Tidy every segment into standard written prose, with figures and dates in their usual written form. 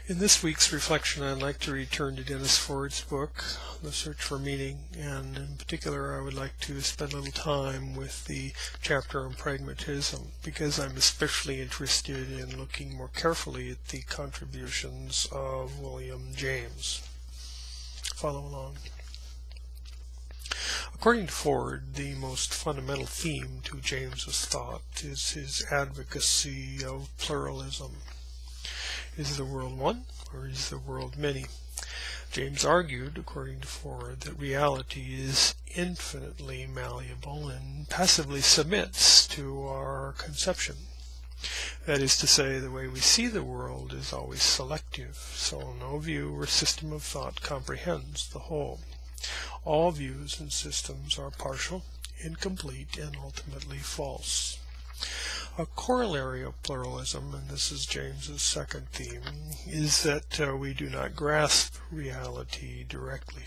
In this week's reflection, I'd like to return to Dennis Ford's book, The Search for Meaning, and in particular I would like to spend a little time with the chapter on pragmatism, because I'm especially interested in looking more carefully at the contributions of William James. Follow along. According to Ford, the most fundamental theme to James's thought is his advocacy of pluralism. Is the world one, or is the world many? James argued, according to Ford, that reality is infinitely malleable and passively submits to our conception. That is to say, the way we see the world is always selective, so no view or system of thought comprehends the whole. All views and systems are partial, incomplete, and ultimately false. A corollary of pluralism, and this is James's second theme, is that we do not grasp reality directly,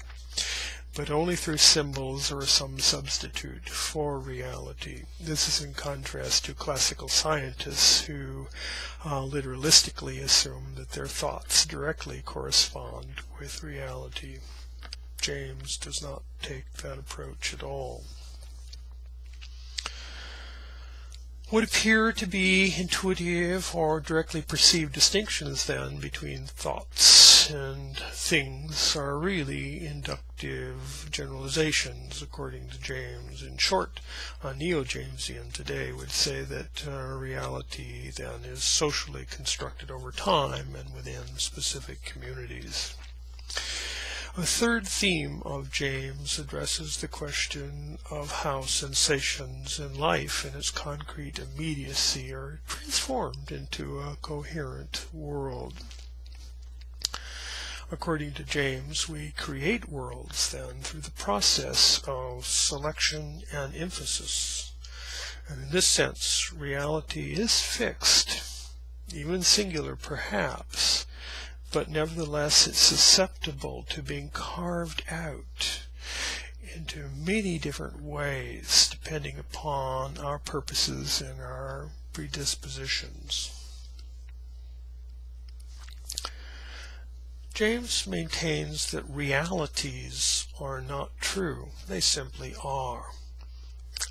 but only through symbols or some substitute for reality. This is in contrast to classical scientists who literalistically assume that their thoughts directly correspond with reality. James does not take that approach at all. What appear to be intuitive or directly perceived distinctions, then, between thoughts and things are really inductive generalizations, according to James. In short, a Neo-Jamesian today would say that reality, then, is socially constructed over time and within specific communities. A third theme of James addresses the question of how sensations and life in its concrete immediacy are transformed into a coherent world. According to James, we create worlds, then, through the process of selection and emphasis. And in this sense, reality is fixed, even singular perhaps, but nevertheless it's susceptible to being carved out into many different ways depending upon our purposes and our predispositions. James maintains that realities are not true. They simply are.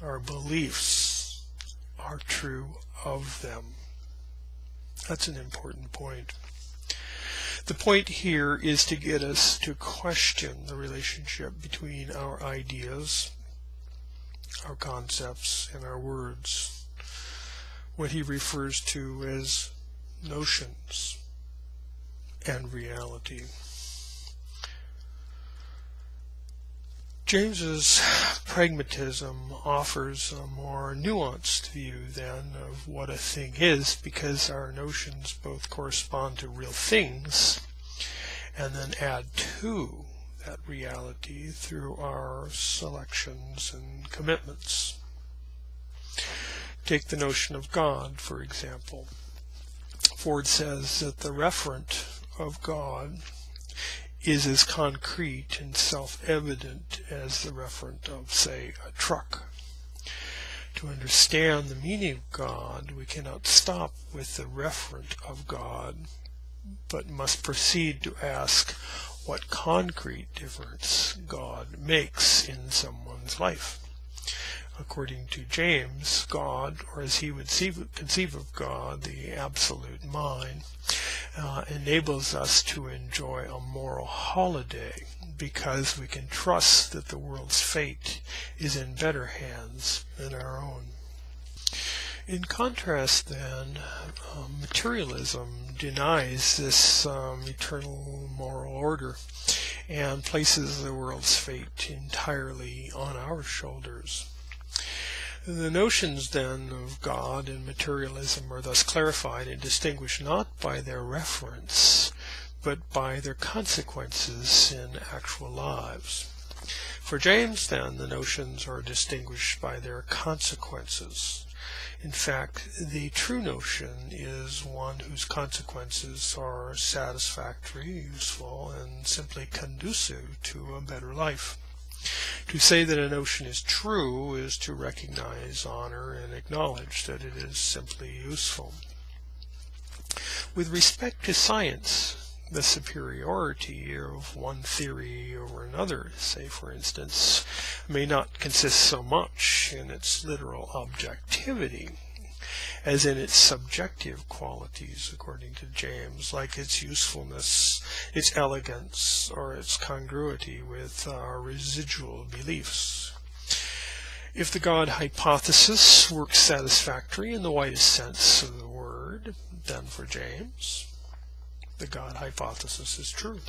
Our beliefs are true of them. That's an important point. The point here is to get us to question the relationship between our ideas, our concepts, and our words, what he refers to as notions and reality. James's pragmatism offers a more nuanced view, then, of what a thing is, because our notions both correspond to real things and then add to that reality through our selections and commitments. Take the notion of God, for example. Ford says that the referent of God is as concrete and self-evident as the referent of, say, a truck. To understand the meaning of God, we cannot stop with the referent of God, but must proceed to ask what concrete difference God makes in someone's life. According to James, God, or as he would conceive of God, the absolute mind, enables us to enjoy a moral holiday because we can trust that the world's fate is in better hands than our own. In contrast, then, materialism denies this eternal moral order and places the world's fate entirely on our shoulders. The notions, then, of God and materialism are thus clarified and distinguished not by their reference, but by their consequences in actual lives. For James, then, the notions are distinguished by their consequences. In fact, the true notion is one whose consequences are satisfactory, useful, and simply conducive to a better life. To say that a notion is true is to recognize, honor, and acknowledge that it is simply useful. With respect to science, the superiority of one theory over another, say for instance, may not consist so much in its literal objectivity as in its subjective qualities, according to James, like its usefulness, its elegance, or its congruity with our residual beliefs. If the God hypothesis works satisfactory in the widest sense of the word, then for James, the God hypothesis is true.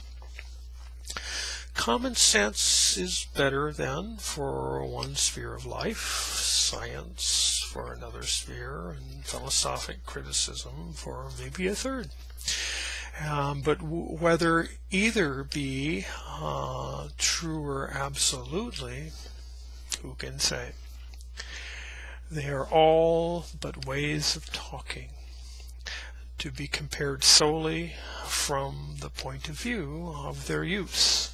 Common sense is better, then, for one sphere of life, science for another sphere, and philosophic criticism for maybe a third. But whether either be true or absolutely, who can say? They are all but ways of talking, to be compared solely from the point of view of their use.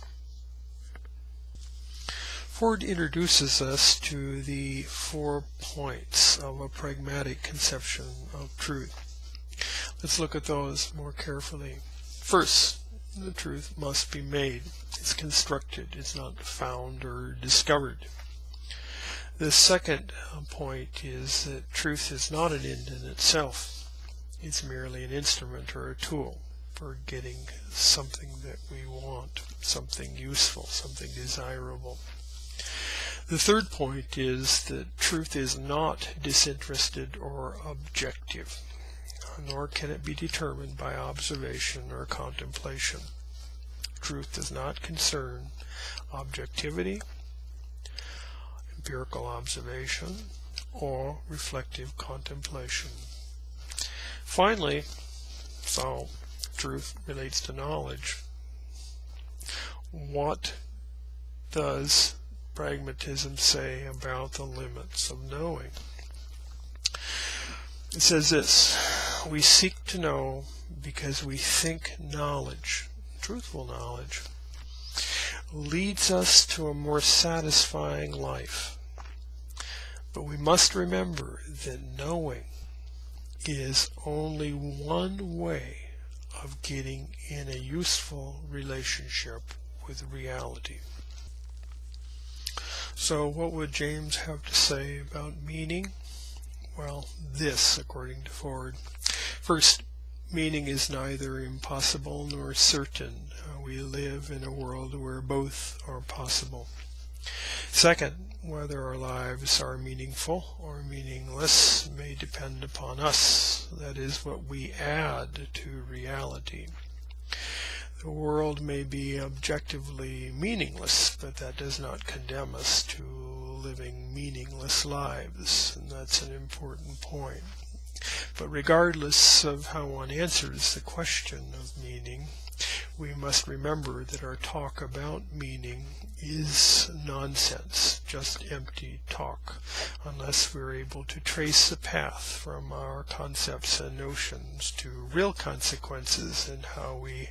Ford introduces us to the 4 points of a pragmatic conception of truth. Let's look at those more carefully. First, the truth must be made. It's constructed. It's not found or discovered. The second point is that truth is not an end in itself. It's merely an instrument or a tool for getting something that we want, something useful, something desirable. The third point is that truth is not disinterested or objective, nor can it be determined by observation or contemplation. Truth does not concern objectivity, empirical observation, or reflective contemplation. Finally, so truth relates to knowledge. What does pragmatism say about the limits of knowing? It says this: we seek to know because we think knowledge, truthful knowledge, leads us to a more satisfying life. But we must remember that knowing is only one way of getting in a useful relationship with reality. So what would James have to say about meaning? Well, this, according to Ford. First, meaning is neither impossible nor certain. We live in a world where both are possible. Second, whether our lives are meaningful or meaningless may depend upon us. That is, what we add to reality. The world may be objectively meaningless, but that does not condemn us to living meaningless lives, and that's an important point. But regardless of how one answers the question of meaning, we must remember that our talk about meaning is nonsense, just empty talk, unless we're able to trace the path from our concepts and notions to real consequences in how we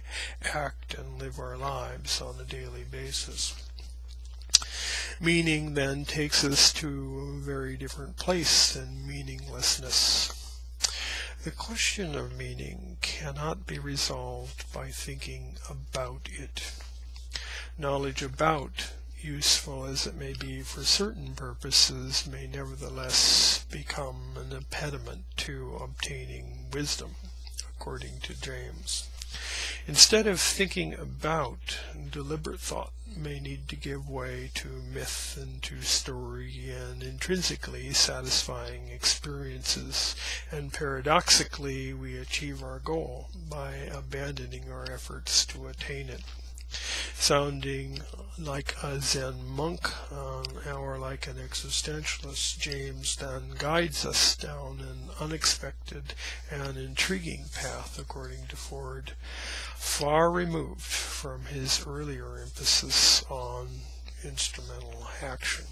act and live our lives on a daily basis. Meaning then takes us to a very different place than meaninglessness. The question of meaning cannot be resolved by thinking about it. Knowledge about, useful as it may be for certain purposes, may nevertheless become an impediment to obtaining wisdom, according to James. Instead of thinking about, deliberate thought may need to give way to myth and to story and intrinsically satisfying experiences, and paradoxically we achieve our goal by abandoning our efforts to attain it. Sounding like a Zen monk or like an existentialist, James then guides us down an unexpected and intriguing path, according to Ford, far removed from his earlier emphasis on instrumental action.